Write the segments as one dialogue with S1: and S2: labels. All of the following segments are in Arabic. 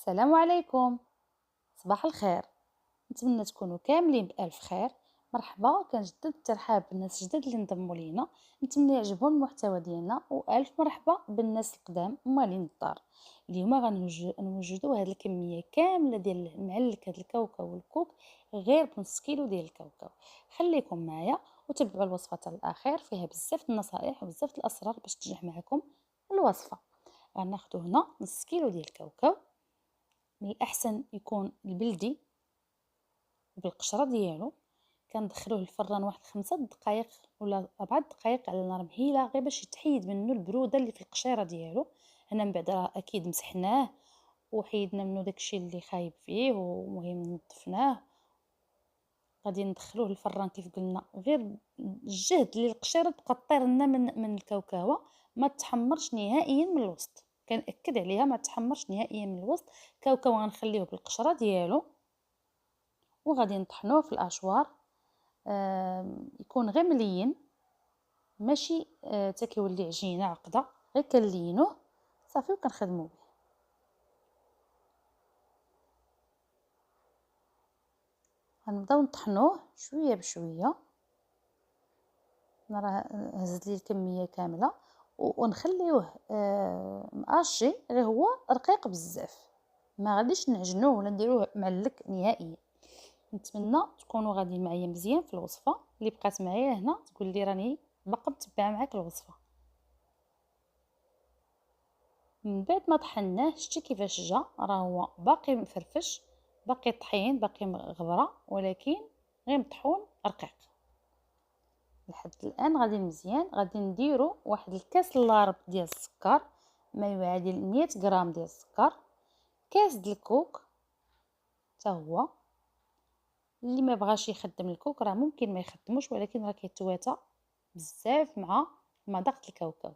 S1: السلام عليكم. صباح الخير. نتمنى تكونوا كاملين بألف خير. مرحبا، كنجدد الترحاب بالناس الجدد اللي انضموا لينا. نتمنى يعجبهم المحتوى ديالنا، والف مرحبا بالناس القدام موالين الدار. اليوم غنوجدوا هذه الكميه كامله ديال المعلك هذا الكاوكاو والكوك غير بنص كيلو ديال الكاوكاو. خليكم معايا وتبعوا الوصفه حتى الاخير، فيها بزاف النصائح وبزاف الاسرار باش تنجح معكم الوصفه. غناخذوا هنا نص كيلو ديال الكاوكاو، من الأحسن يكون البلدي بالقشرة ديالو. كندخلوه للفران واحد 5 دقائق ولا 4 دقائق على نار مهيلة، غير باش يتحيد منه البرودة اللي في القشيرة ديالو. هنا من بعد راه اكيد مسحناه وحيدنا منه داكشي اللي خايب فيه، ومهم نظفناه. غادي ندخلوه للفران كيف قلنا، غير الجهد اللي القشيره تبقى طير لنا من الكاوكاوه، ما تحمرش نهائيا من الوسط. كنأكد عليها ما تحمرش نهائيا من الوسط. كاوكاو غنخليوه بالقشره ديالو وغادي نطحنوه في الاشوار. يكون غير ملين، ماشي حتى كيولي عجينه عقده، غير كنلينوه صافي وكنخدموا به. غنبداو نطحنوه شويه بشويه. انا راه هزت لي الكميه كامله ونخليوه مقاشي، غير هو رقيق بزاف، ما غاديش نعجنوه ولا نديروه معلك نهائيا. نتمنى تكونوا غادي معايا مزيان في الوصفه. اللي بقات معايا هنا تقول لي راني باقا متبعه معاك الوصفه. من بعد ما طحناه شتي كيفاش جا، راه هو باقي مفرفش، باقي طحين، باقي غبره، ولكن غير مطحون رقيق لحد الان. غادي مزيان. غادي نديرو واحد الكاس لارب ديال السكر، ما يعادل 100 غرام ديال السكر، كاس ديال الكوك حتى هو. اللي ما بغاش يخدم الكوك راه ممكن ما يخدموش، ولكن راه كيتواتى بزاف مع مذاق الكاوكاو.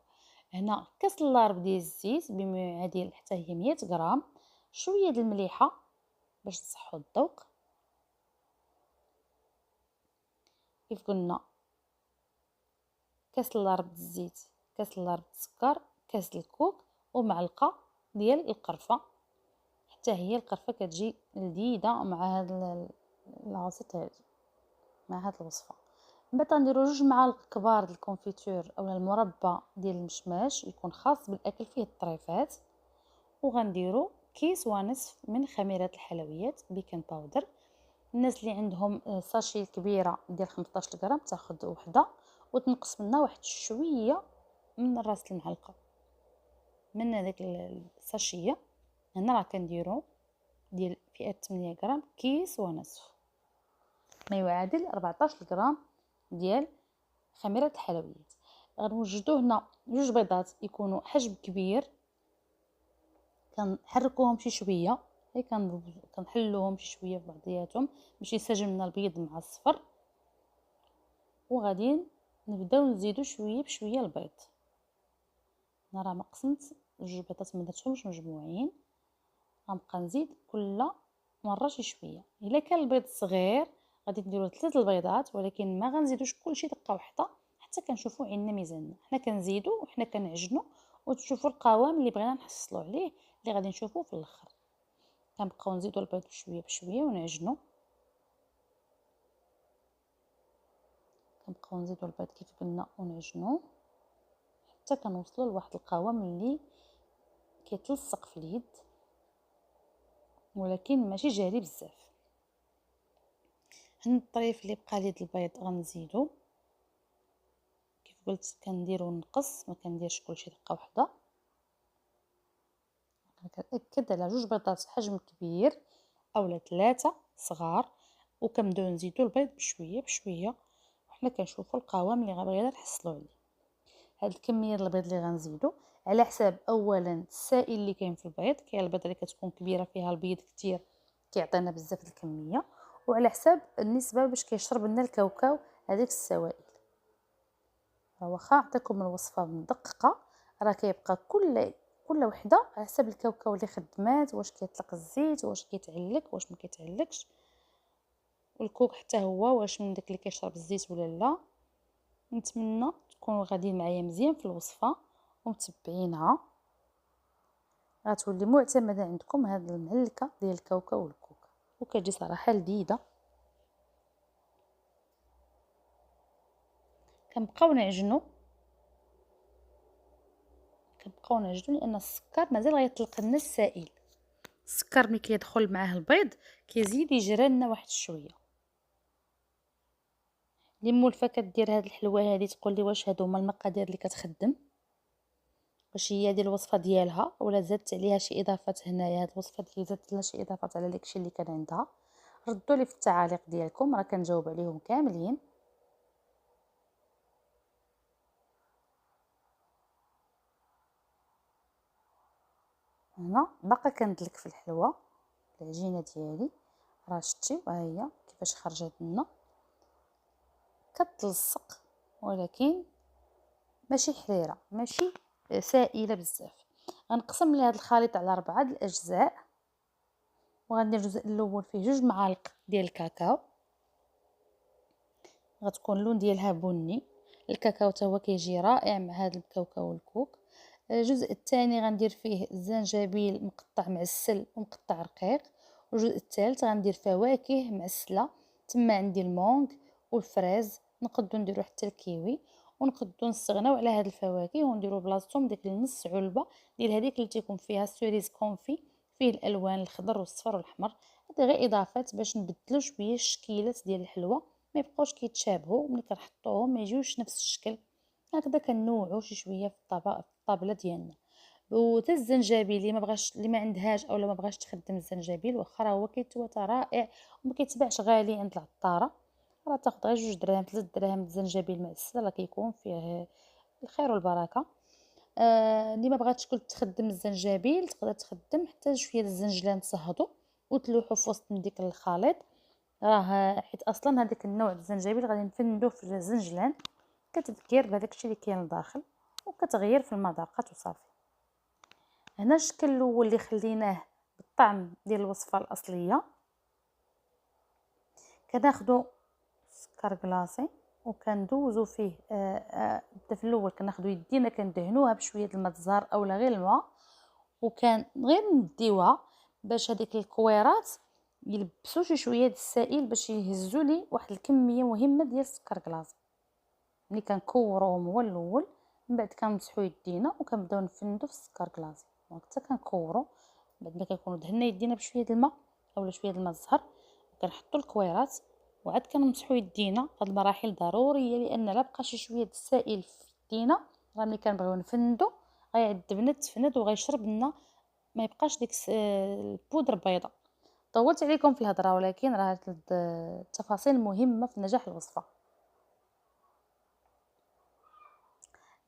S1: هنا كاس لارب ديال الزيت بما يعادل حتى هي 100 غرام، شويه ديال المليحه باش تصحوا الذوق كيف قلنا. كاس لارب د الزيت، كاس لارب د السكر، كاس ديال الكوك، ومعلقه ديال القرفه. حتى هي القرفه كتجي لذيذه مع هاد العصير هادي، مع هاد الوصفه. من بعد غنديرو 2 معالق كبار د الكونفيتور اولا المربى ديال المشماش، يكون خاص بالاكل فيه الطريفات. وغنديرو كيس ونصف من خميره الحلويات بيكنج باودر. الناس اللي عندهم ساشي كبيره ديال 15 غرام تاخذ وحده وتنقص منها واحد شويه من راس المعلقه من هذيك الساشيه. هنا راه كنديرو ديال فئه 8 غرام، كيس ونصف، ما يعادل 14 غرام ديال خميره الحلويات. غنوجدو هنا 2 بيضات يكونوا حجم كبير، كنحركوهم شي شويه، هي كنحلوهم شي شويه في بعضياتهم باش ينسجم لنا البيض مع الصفر. وغادي نبداو نزيدو شويه بشويه البيض. انا راه ما قسمت 2 بيضات ما درتهمش مجموعين، غنبقى نزيد كل مره شي شويه. الا كان البيض صغير غادي نديرو 3 البيضات، ولكن ما غنزيدوش كلشي دقه واحده حتى كنشوفوا عندنا ميزاننا. حنا كنزيدو وحنا كنعجنوا وتشوفوا القوام اللي بغينا نحصلوا عليه اللي غادي نشوفوه في الاخر. كنبقاو نزيدو البيض بشويه بشويه ونعجنوا. كنبقاو نزيدو البيض كيف قلنا ونعجنوا حتى كنوصلوا لواحد القوام اللي كيتلصق في اليد ولكن ماشي جاري بزاف. هنا الطريف اللي بقى لي د البيض غنزيدو كيف قلت، كنديرو نقص، ما كنديرش كلشي دقه واحده. كنأكد على 2 بيضات حجم كبير اولا 3 صغار، وكنبداو نزيدو البيض بشويه بشويه وحنا كنشوفوا القوام اللي غادي نحصلوا عليه. هاد الكميه ديال البيض اللي غنزيدو على حساب اولا السائل اللي كاين في البيض. كاين البيض اللي كتكون كبيره فيها البيض كتير كيعطينا بزاف الكميه، وعلى حساب النسبه باش كيشرب لنا الكاوكاو هذيك السوائل. واخا عطيكم الوصفه مدققه، راه كيبقى كل وحده على حساب الكاوكاو اللي خدمات، واش كيطلق الزيت، واش كيتعلك، واش ما كيتعلكش، والكوك حتى هو واش من داك اللي كيشرب الزيت ولا لا. نتمنى تكونوا غاديين معايا مزيان في الوصفه ومتبعينها. غتولي معتمده عندكم هاد المعلكه ديال الكاوكاو والكوكا، وكتجي صراحه لذيذه. كنبقاو نعجنو لان السكر مازال غيطلق لنا السائل. السكر ملي كيدخل معاه البيض كيزيد يجرى لنا واحد شويه. اللي مولفه كدير هاد الحلوه هادي تقول لي واش هادو هما المقادير اللي كتخدم، واش هي ديال الوصفه ديالها ولا زادت عليها شي اضافات. هنايا هاد الوصفه ديالي زادت لها شي اضافات على داكشي اللي كان عندها. ردوا لي في التعاليق ديالكم، راه كنجاوب عليهم كاملين. هنا باقا كندلك في الحلوه العجينه ديالي، راه شتي ها هي كيفاش خرجت لنا، كتلصق ولكن ماشي حريره، ماشي سائله بزاف. غنقسم لي هذا الخليط على 4 الاجزاء، وغندير الجزء الاول فيه 2 معالق ديال الكاكاو، غتكون اللون ديالها بني. الكاكاو تا هو كيجي رائع مع هذا الكاوكاو والكوك. الجزء الثاني غندير فيه الزنجبيل مقطع معسل ومقطع رقيق. والجزء الثالث غندير فواكه معسله، تما عندي المونغ والفريز، نقدروا نديروا حتى الكيوي، ونقدروا نستغناو على هاد الفواكه ونديروا بلاصتهم ديك النص علبه ديال هذيك اللي تيكون فيها سوريز كونفي، فيه الالوان الخضر والصفر والاحمر. هذه غير اضافات باش نبدلوا شويه الشكيلات ديال الحلوه، ما يبقاوش كيتشابهوا، ملي كنحطوهم ما يجيوش نفس الشكل. هكذا كنوعوا شي شويه في الطابله ديالنا. وتا الزنجبيل اللي ما بغاش، اللي ما عندهاش اولا ما بغاش تخدم الزنجبيل، واخا راه هو كيتواتى رائع وما كيتباعش غالي عند العطاره، راه تاخذ غير 2 دراهم 3 دراهم الزنجبيل معسل، راه كيكون فيه الخير والبركه. اللي ما بغاتش كل تخدم الزنجبيل تقدر تخدم حتى شويه الزنجلان تصهدو وتلوحو في وسط من ديك الخليط، راه حيت اصلا هذاك النوع الزنجبيل غادي نفندوه في الزنجلان، كتذكر بهذاك الشيء اللي كاين لداخل وكتغير في المذاقات وصافي. هنا الشكل الاول اللي خليناه بالطعم ديال الوصفه الاصليه، كناخذوا سكر كلاصي وكندوزو فيه بدا في الاول كناخذوا يدينا كندهنوها بشويه الماء الزهر اولا غير الماء، وكان غير نديوها باش هذيك الكويرات يلبسوا شي شويه د السائل باش يهزوا لي واحد الكميه مهمه ديال السكر كلاصي. ملي كنكوروهم هو الاول، من بعد كنمسحوا يدينا وكنبداو نفندوا في السكر كلاصي حتى كنكورو. بعد ما كنكونوا دهنا يدينا بشويه الماء اولا شويه الماء الزهر، كنحطوا الكويرات وعاد كنمسحوا يدينا. هاد المراحل ضروريه لان لا بقى شي شويه السائل في يدينا، راه ملي كنبغيو نفندوا غيعذبنا تفند وغيشرب لنا، ما يبقاش ديك البودره بيضاء. طولت عليكم في الهضره ولكن راه التفاصيل مهمه في نجاح الوصفه.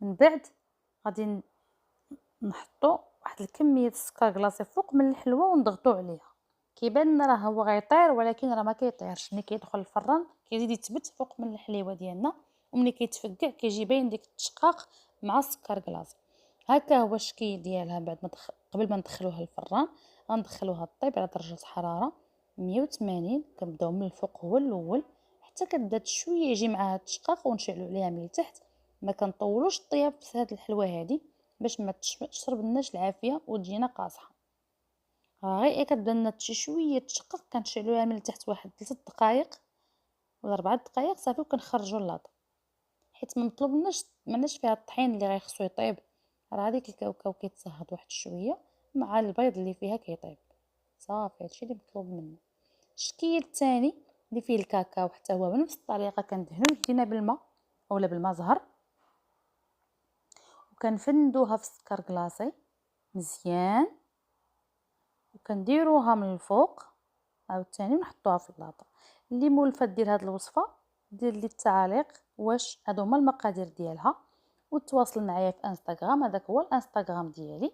S1: من بعد غادي نحطوا واحد الكميه السكر كلاصي فوق من الحلوه ونضغطوا عليها. كيبان راه هو غيطير ولكن راه ما كيطيرش، ملي كيدخل الفران كيزيد يثبت فوق من الحليوه ديالنا، وملي كيتفكع كيجي باين ديك التشقاق مع السكر كلاصي. هكا هو الشكل ديالها. بعد ما قبل ما ندخلوها الفران غندخلوها طيب على درجه حراره 180. كنبداو من الفوق هو الاول حتى كتبدا شويه يجي معاها التشقاق ونشعلوا عليها من التحت. ما كنطولوش الطياب في هذه الحلوه هذه باش ما تشرب لناش العافيه وتجينا قاصحه. غير كتبدا لنا شي شويه تشقق كنشعلوها من التحت واحد 3 دقائق ولا 4 دقائق صافي، وكنخرجوا اللاطه حيت ما مطلوبناش مالناش فيها الطحين اللي غيخصو يطيب، راه هذيك الكاوكاو كيتصهد واحد شويه مع البيض اللي فيها كيطيب صافي. هادشي اللي مطلوب منا. الشكل الثاني اللي فيه الكاكاو حتى هو بنفس الطريقه كندهنو يدينا بالماء اولا بالماء زهر وكنفندوها في السكر كلاصي مزيان وكنديروها من الفوق عاوتاني نحطوها في اللاطه. اللي مولفه دير هاد الوصفه دير لي التعاليق واش هادو هما المقادير ديالها وتواصل معايا في انستغرام، هذاك هو الانستغرام ديالي.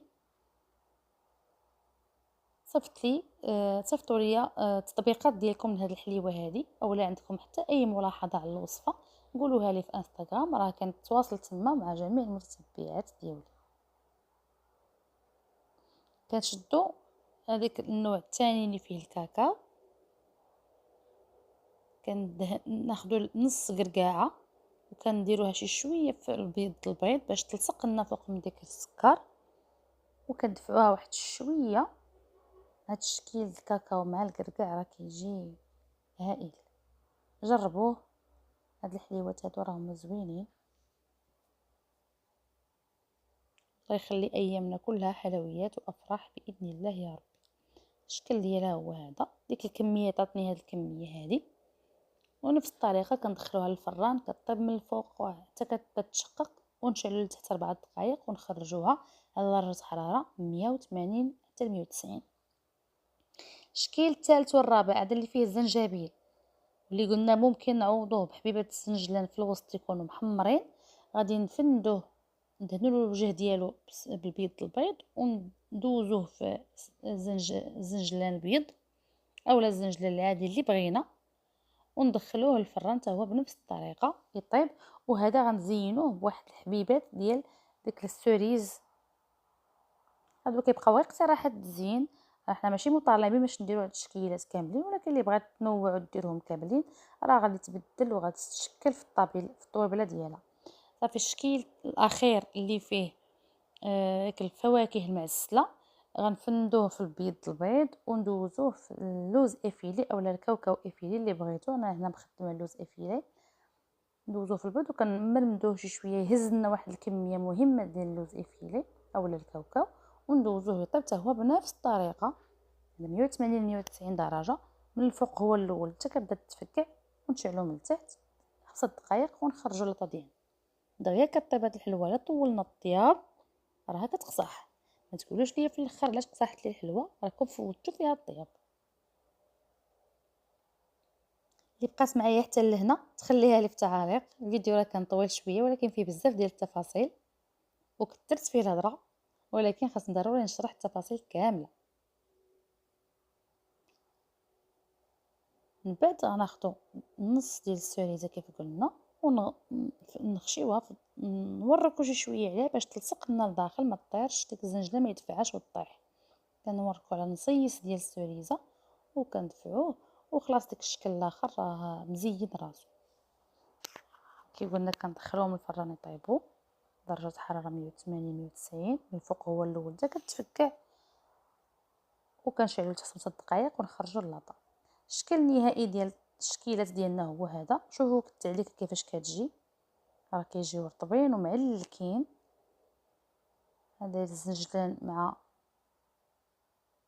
S1: صيفطوا لي التطبيقات ديالكم لهاد الحليوه هذه اولا عندكم حتى اي ملاحظه على الوصفه قولوها لي في انستغرام، راه كنتواصل تما مع جميع المتتبعات ديالي. كنشدوا هذاك النوع الثاني اللي فيه الكاكاو ناخذوا نص قرقاعه وكنديروها شي شويه في البيض باش تلصق لنا فوق من ديك السكر. وكندفعوها واحد شويه. هاد الشكل الكاكاو مع الكركاع راه كيجي هائل، جربوه. هاد الحليوات هادو راهم زوينين، الله يخلي ايامنا كلها حلويات وافراح باذن الله يا رب. الشكل ديالها هو هذا، ديك الكميه عطاتني هاد الكميه هذه، ونفس الطريقه كندخلوها للفران كطيب من الفوق حتى كتبدا تشقق، ونشعلو لتحت 4 دقائق ونخرجوها على درجه حراره 180 حتى 190. الشكل الثالث والرابع هذا اللي فيه الزنجبيل، اللي قلنا ممكن نعوضوه بحبيبه السنجلان في الوسط يكونوا محمرين. غادي نفندوه، ندهنوا الوجه ديالو بالبيض البيض، وندوزوه في الزنجلان البيض اولا الزنجلان العادي اللي بغينا، وندخلوه للفران حتى هو بنفس الطريقه يطيب. وهذا غنزينوه بواحد الحبيبات ديال ديك السوريز، هادو كيبقاو غير اقتراحات التزيين، احنا ماشي مطالبين باش نديرو هاد التشكيلات كاملين، ولكن اللي بغات تنوع وديرهم كاملين راه غادي تبدل وغادي تشكل في الطابل في الطويبله ديالها. صافي الشكل الاخير اللي فيه ديك الفواكه المعسله غنفندوه في البيض البيض، وندوزوه في اللوز افيلي اولا الكاوكاو افيلي اللي بغيتو. انا هنا مخدمه اللوز افيلي، ندوزوه في البيض وكنمرمدوه شي شويه يهز لنا واحد الكميه مهمه ديال اللوز افيلي اولا الكاوكاو، وندوزوه يطيب حتى هو بنفس الطريقه على 180 190 درجه. من الفوق هو الاول حتى كتبدا تفكع، ونشعلو من التحت 5 دقائق ونخرجوا لاطا ديالنا. دغيا كطيب هاد الحلوه لا طولنا الطياب راها كتقصح، ما تقولوش ليا في الاخر علاش قصحت لي الحلوه، راكم فوتوا فيها الطياب. اللي بقات معايا حتى لهنا تخليها لي في التعاليق، الفيديو راه كان طويل شويه ولكن فيه بزاف ديال التفاصيل وكثرت فيه الهضره، ولكن خاصني ضروري نشرح التفاصيل كامله. من بعد غناخدو نص ديال السوريزه كيف قلنا ونخشيوها نوركو شي شويه عليها باش تلصق لنا لداخل ما تطيرش ديك الزنجله ما يدفعهاش وطيح. كنوركو على نصيص ديال السوريزه وكندفعوه، وخلاص داك الشكل الاخر راه مزيد راسو. كي قلنا كندخلوهم من الفران يطيبوا درجه حراره 180 190. من الفوق هو الاول حتى كتفكع، وكنشعلو حتى 5 دقائق ونخرجوا للاطا. الشكل النهائي ديال التشكيلات ديالنا هو هذا. شوفوا التعليق كيفاش كتجي، راه كيجيو رطبين ومعلكين. هذا الزنجلان مع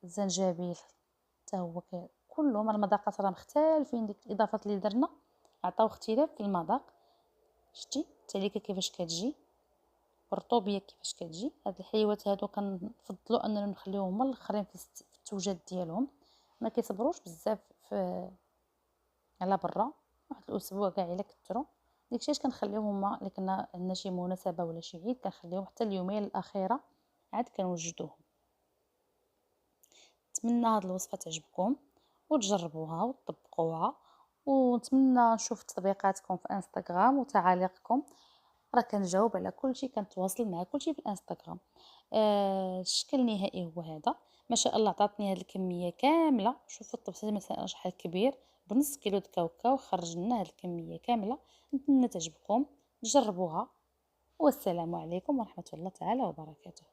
S1: الزنجبيل حتى هو كلهم المذاقات راه مختلفين، ديك الاضافات اللي درنا عطاو اختلاف في المذاق. شتي التعليقه كيفاش كتجي، الرطوبيه كيفاش كتجي. هاد الحليوات هادو كنفضلوا اننا نخليوهم هما الاخرين في التوجد ديالهم، ما كيصبروش بزاف على برا، واحد الاسبوع كاع الا كثروا. داكشي علاش كنخليوهم هما اللي كنا عندنا شي مناسبه ولا شي عيد كنخليوهم حتى اليومين الاخيره عاد كنوجدوهم. نتمنى هاد الوصفه تعجبكم وتجربوها وتطبقوها، ونتمنى نشوف تطبيقاتكم في انستغرام وتعاليقكم، راه كنجاوب على كلشي، كنتواصل مع كلشي في الانستغرام. الشكل النهائي هو هذا. ما شاء الله عطاتني هذه الكميه كامله. شوفوا الطبسيل مثلا شحال كبير، بنص كيلو د كاوكاو خرج لنا هذه الكميه كامله. نتمنى تعجبكم، جربوها. والسلام عليكم ورحمه الله تعالى وبركاته.